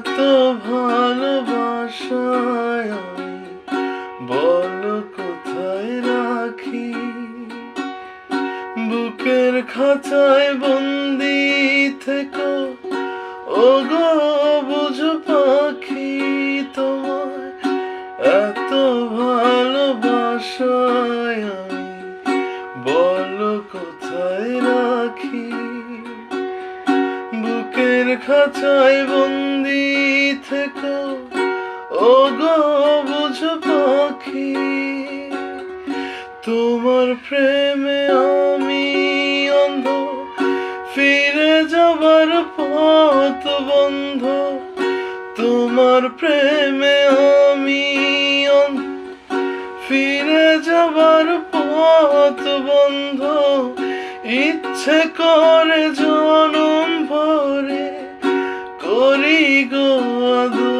এত ভালোবাসায় আমি বলো কোথায় রাখি, বুকের খাঁচায় বন্দি থেকো ওগো বুঝো পাখি, তোমায় এত ভালোবাসায় আমি বলো কোথায় রাখি, বুকের খাঁচায় বন্দি থেকো ওগো বুঝো পাখি, তোমার প্রেমে আমি অন্ধ, ফিরে যাবার পথ বন্ধ, তোমার প্রেমে আমি অন্ধ, ফিরে যাবার পথ বন্ধ, ইচ্ছে করে জনম ভরে করি গো আদর।